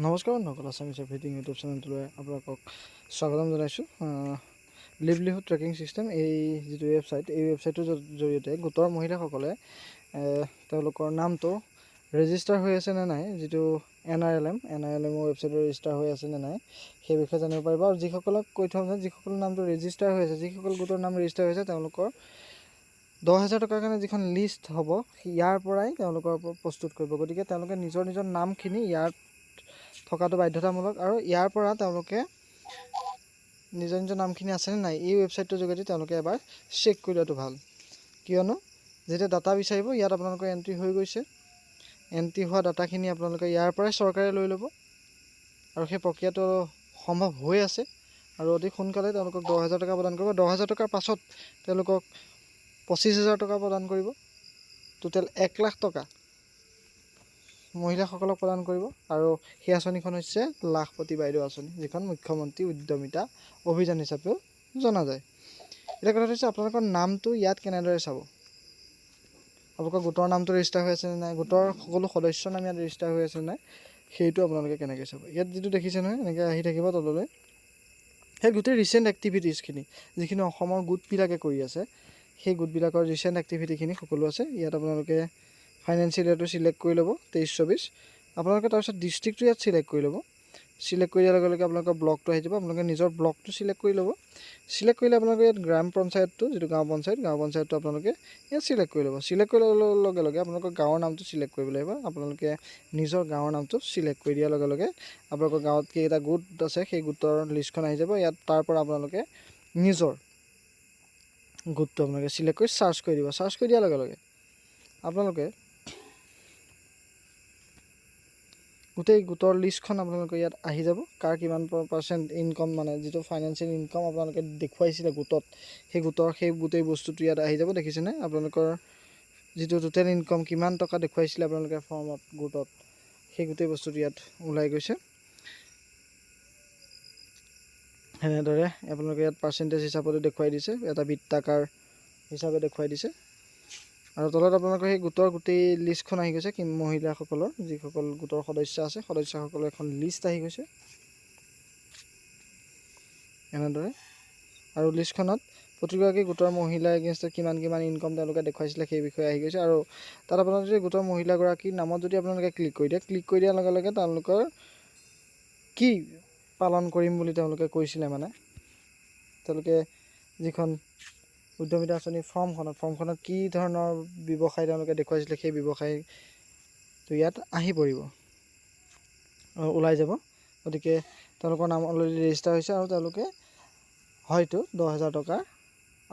নমস্কাৰ বন্ধুসকল, Assamese everything YouTube চেনেলটোলৈ আপোনালোকক স্বাগতম জনাইছোঁ। লিভলিহুড ট্ৰেকিং ছিষ্টেম এই যিটো ৱেবছাইট, এই ৱেবছাইটটোৰ জৰিয়তে গোটৰ মহিলাসকলে তেওঁলোকৰ নামটো ৰেজিষ্টাৰ হৈ আছে নে নাই, যিটো NRLM ৱেবছাইটত ৰেজিষ্টাৰ হৈ আছে নে নাই সেই বিষয়ে জানিব পাৰিব। আৰু যিসকলক কৈ থওঁ যে যিসকলৰ নামটো ৰেজিষ্টাৰ হৈ আছে, যিসকল গোটৰ নাম ৰেজিষ্টাৰ হৈ আছে, তেওঁলোকৰ 10,000 টকাৰ কাৰণে যিখন লিষ্ট হ'ব, ইয়াৰ পৰাই তেওঁলোকৰ প্ৰস্তুত কৰিব। গতিকে তেওঁলোকে নিজৰ নামখিনি ইয়াত থকাটো বাধ্যতামূলক, আৰু ইয়াৰ পৰা তেওঁলোকে নিজৰ নামখিনি আছেনে নাই এই ৱেবছাইটটোৰ যোগেদি তেওঁলোকে এবাৰ চেক কৰি লোৱাটো ভাল। কিয়নো যেতিয়া ডাটা বিচাৰিব, ইয়াত আপোনালোকৰ এণ্ট্ৰি হৈ গৈছে, এণ্ট্ৰি হোৱা ডাটাখিনি আপোনালোকে ইয়াৰ পৰাই চৰকাৰে লৈ ল'ব, আৰু সেই প্ৰক্ৰিয়াটো সম্ভৱ হৈ আছে। আৰু অতি সোনকালে তেওঁলোকক 10,000 টকা প্ৰদান কৰিব। 10,000 টকাৰ পাছত তেওঁলোকক 25,000 টকা প্ৰদান কৰিব। টোটেল 1 লাখ টকা মহিলাসকলক প্ৰদান কৰিব। আৰু সেই আঁচনিখন হৈছে লাখপতি বাইদেউ আঁচনি, যিখন মুখ্যমন্ত্ৰী উদ্যমিতা অভিযান হিচাপেও জনা যায়। এতিয়া কথা হৈছে, আপোনালোকৰ নামটো ইয়াত কেনেদৰে চাব? আপোনালোকৰ গোটৰ নামটো ৰেজিষ্টাৰ হৈ আছে নে নাই, গোটৰ সকলো সদস্যৰ নাম ইয়াত ৰেজিষ্টাৰ হৈ আছে নে নাই, সেইটো আপোনালোকে কেনেকৈ চাব? ইয়াত যিটো দেখিছে নহয়, এনেকৈ আহি থাকিব তললৈ। সেই গোটেই ৰিচেণ্ট এক্টিভিটিছখিনি যিখিনি অসমৰ গোটবিলাকে কৰি আছে, সেই গোটবিলাকৰ ৰিচেণ্ট এক্টিভিটিখিনি সকলো আছে ইয়াত। আপোনালোকে ফাইনেন্সিয়েল ইয়েৰটো চিলেক্ট কৰি ল'ব, 23-24। আপোনালোকে তাৰপিছত ডিষ্ট্ৰিক্টটো ইয়াত চিলেক্ট কৰি ল'ব। চিলেক্ট কৰি দিয়াৰ লগে লগে আপোনালোকৰ ব্লকটো আহি যাব। আপোনালোকে নিজৰ ব্লকটো চিলেক্ট কৰি ল'ব। চিলেক্ট কৰিলে আপোনালোকে ইয়াত গ্ৰাম পঞ্চায়তটো, যিটো গাঁও পঞ্চায়তটো আপোনালোকে ইয়াত চিলেক্ট কৰি ল'ব। চিলেক্ট কৰি লোৱাৰ লগে লগে আপোনালোকৰ গাঁৱৰ নামটো চিলেক্ট কৰিব লাগিব। আপোনালোকে নিজৰ গাঁৱৰ নামটো চিলেক্ট কৰি দিয়াৰ লগে লগে আপোনালোকৰ গাঁৱত কেইটা গোট আছে সেই গোটৰ লিষ্টখন আহি যাব। ইয়াত তাৰ পৰা আপোনালোকে নিজৰ গোটটো আপোনালোকে চিলেক্ট কৰি চাৰ্চ কৰি দিব। চাৰ্চ কৰি দিয়াৰ লগে লগে আপোনালোকে গোটেই গোটৰ লিষ্টখন আপোনালোকে ইয়াত আহি যাব। কাৰ কিমান পাৰ্চেণ্ট ইনকম, মানে যিটো ফাইনেন্সিয়েল ইনকম আপোনালোকে দেখুৱাইছিলে গোটত, সেই গোটেই বস্তুটো ইয়াত আহি যাব। দেখিছেনে আপোনালোকৰ যিটো টোটেল ইনকম কিমান টকা দেখুৱাইছিলে আপোনালোকে ফৰ্মত গোটত, সেই গোটেই বস্তুটো ইয়াত ওলাই গৈছে। সেনেদৰে আপোনালোকে ইয়াত পাৰ্চেণ্টেজ হিচাপতো দেখুৱাই দিছে, এটা বৃত্তাকাৰ হিচাপে দেখুৱাই দিছে। আৰু তলত আপোনালোকৰ সেই গোটৰ গোটেই লিষ্টখন আহি গৈছে, মহিলাসকলৰ যিসকল গোটৰ সদস্য আছে, সদস্যসকলৰ এখন লিষ্ট আহি গৈছে এনেদৰে। আৰু লিষ্টখনত প্ৰতিগৰাকী গোটৰ মহিলাৰ এগেইনষ্টত কিমান ইনকম তেওঁলোকে দেখুৱাইছিলে সেই বিষয়ে আহি গৈছে। আৰু তাত আপোনালোকে যদি গোটৰ মহিলাগৰাকীৰ নামত যদি আপোনালোকে ক্লিক কৰি দিয়াৰ লগে লগে তেওঁলোকৰ কি পালন কৰিম বুলি তেওঁলোকে কৈছিলে, মানে তেওঁলোকে যিখন উদ্যমিতা আঁচনি ফৰ্মখনত কি ধৰণৰ ব্যৱসায় তেওঁলোকে দেখুৱাইছিলে, সেই ব্যৱসায়টো ইয়াত আহি পৰিব, ওলাই যাব। গতিকে তেওঁলোকৰ নাম অলৰেডি ৰেজিষ্টাৰ হৈছে, আৰু তেওঁলোকে হয়তো 10,000 টকাৰ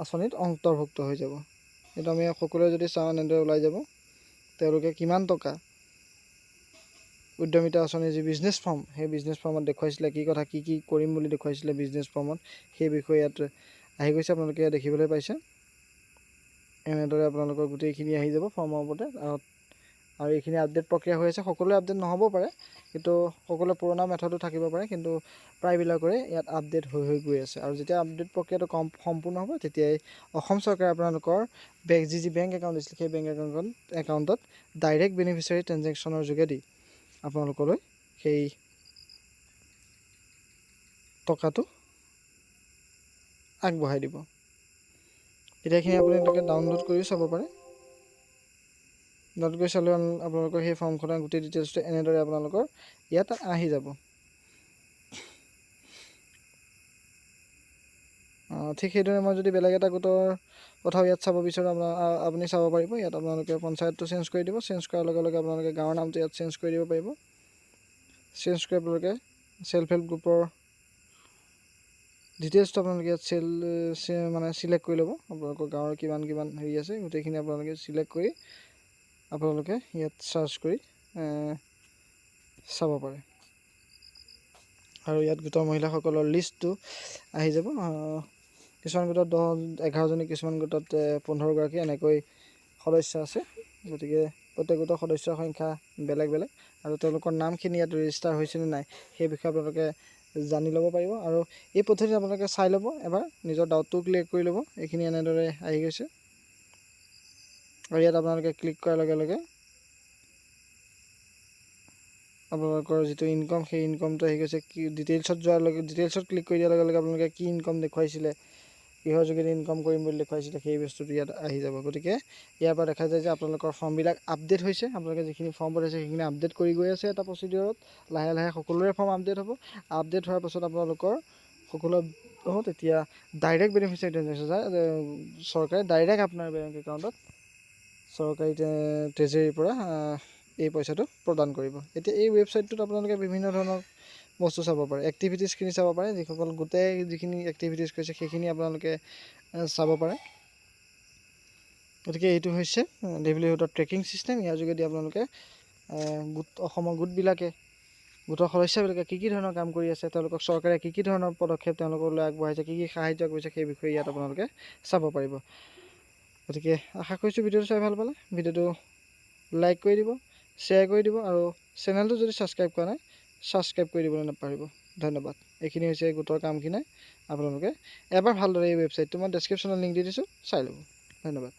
আঁচনিত অন্তৰ্ভুক্ত হৈ যাব। কিন্তু আমি সকলোৱে যদি চাওঁ, এনেদৰে ওলাই যাব তেওঁলোকে কিমান টকা উদ্যমিতা আঁচনিৰ যি বিজনেছ ফৰ্ম, সেই বিজনেছ ফৰ্মত দেখুৱাইছিলে, কি কথা কি কৰিম বুলি দেখুৱাইছিলে বিজনেছ ফৰ্মত, সেই বিষয়ে ইয়াত আহি গৈছে। আপোনালোকে ইয়াত দেখিবলৈ পাইছে। এনেদৰে আপোনালোকৰ গোটেইখিনি আহি যাব ফৰ্মৰ ওপৰতে। আৰু এইখিনি আপডেট প্ৰক্ৰিয়া হৈ আছে। সকলোৱে আপডেট নহ'ব পাৰে, কিন্তু সকলোৱে পুৰণা মেথডো থাকিব পাৰে, কিন্তু প্ৰায়বিলাকৰে ইয়াত আপডেট হৈ গৈ আছে। আৰু যেতিয়া আপডেট প্ৰক্ৰিয়াটো সম্পূৰ্ণ হ'ব, তেতিয়াই অসম চৰকাৰে আপোনালোকৰ যি বেংক একাউণ্ট দিছিলে, সেই বেংক একাউণ্টত ডাইৰেক্ট বেনিফিচিয়াৰী ট্ৰেঞ্জেকশ্যনৰ যোগেদি আপোনালোকলৈ সেই টকাটো আগবঢ়াই দিব। এতিয়াখিনি আপোনালোকে ডাউনলোড কৰিও চাব পাৰে। ডাউনলোড কৰি চালে আপোনালোকৰ সেই ফৰ্মখনৰ গোটেই ডিটেইলছটো এনেদৰে আপোনালোকৰ ইয়াত আহি যাব। ঠিক সেইদৰে মই যদি বেলেগ এটা গোটৰ কথাও ইয়াত চাব বিচাৰোঁ, আপুনি চাব পাৰিব। ইয়াত আপোনালোকে পঞ্চায়তটো চেঞ্জ কৰি দিব। চেঞ্জ কৰাৰ লগে লগে আপোনালোকে গাঁৱৰ নামটো ইয়াত চেঞ্জ কৰি দিব পাৰিব। চেঞ্জ কৰি আপোনালোকে ছেল্ফ হেল্প গ্ৰুপৰ ডিটেইলছটো আপোনালোকে ইয়াত চিলেক্ট কৰি ল'ব। আপোনালোকৰ গাঁৱৰ কিমান হেৰি আছে, গোটেইখিনি আপোনালোকে চিলেক্ট কৰি আপোনালোকে ইয়াত চাৰ্চ কৰি চাব পাৰে। আৰু ইয়াত গোটৰ মহিলাসকলৰ লিষ্টটো আহি যাব। কিছুমান গোটত 10-11জনী, কিছুমান গোটত 15গৰাকী এনেকৈ সদস্য আছে। গতিকে প্ৰত্যেক গোটৰ সদস্যৰ সংখ্যা বেলেগ বেলেগ, আৰু তেওঁলোকৰ নামখিনি ইয়াত ৰেজিষ্টাৰ হৈছেনে নাই সেই বিষয়ে আপোনালোকে জানি ল'ব পাৰিব। আৰু এই পদ্ধতিত আপোনালোকে চাই ল'ব, এবাৰ নিজৰ ডাউটটো ক্লিয়াৰ কৰি ল'ব। এইখিনি এনেদৰে আহি গৈছে, আৰু ইয়াত আপোনালোকে ক্লিক কৰাৰ লগে লগে আপোনালোকৰ যিটো ইনকম সেই ইনকমটো আহি গৈছে। কি ডিটেইলছত যোৱাৰ লগে ডিটেইলছত ক্লিক কৰি দিয়াৰ লগে লগে আপোনালোকে কি ইনকম দেখুৱাইছিলে, কিহৰ যোগেদি ইনকম কৰিম বুলি দেখুৱাইছিলে, সেই বস্তুটো ইয়াত আহি যাব। গতিকে ইয়াৰ পৰা দেখা যায় যে আপোনালোকৰ ফৰ্মবিলাক আপডেট হৈছে। আপোনালোকে যিখিনি ফৰ্ম পঠাইছে সেইখিনি আপডেট কৰি গৈ আছে এটা প্ৰচিডিউৰত। লাহে লাহে সকলোৰে ফৰ্ম আপডেট হ'ব। আপডেট হোৱাৰ পাছত আপোনালোকৰ সকলো তেতিয়া ডাইৰেক্ট বেনিফিচিয়াৰী ট্ৰেঞ্জেকশ্যন যায়। চৰকাৰে ডাইৰেক্ট আপোনাৰ বেংক একাউণ্টত চৰকাৰী ট্ৰেজেৰীৰ পৰা এই পইচাটো প্ৰদান কৰিব। এতিয়া এই ৱেবছাইটটোত আপোনালোকে বিভিন্ন ধৰণৰ বস্তু চাব পাৰে। এক্টিভিটিছখিনি চাব পাৰে, যিসকল গোটেই যিখিনি এক্টিভিটিছ কৰিছে সেইখিনি আপোনালোকে চাব পাৰে। গতিকে এইটো হৈছে লিভলিহুডৰ ট্ৰেকিং ছিষ্টেম। ইয়াৰ যোগেদি আপোনালোকে অসমৰ গোটৰ সদস্যবিলাকে কি ধৰণৰ কাম কৰি আছে, তেওঁলোকক চৰকাৰে কি ধৰণৰ পদক্ষেপ তেওঁলোকলৈ আগবঢ়াইছে, কি সাহাৰ্য কৰিছে, সেই বিষয়ে ইয়াত আপোনালোকে চাব পাৰিব। গতিকে আশা কৰিছোঁ ভিডিঅ'টো চাই ভাল পালে। ভিডিঅ'টো লাইক কৰি দিব, শ্বেয়াৰ কৰি দিব, আৰু চেনেলটো যদি ছাবস্ক্ৰাইব কৰা নাই ছাবস্ক্ৰাইব কৰি দিবলৈ নাপাহৰিব। ধন্যবাদ। এইখিনি হৈছে গোটৰ কামখিনি। আপোনালোকে এবাৰ ভালদৰে এই ৱেবছাইটটো মই ডেছক্ৰিপশ্যনত লিংক দি দিছোঁ, চাই ল'ব। ধন্যবাদ।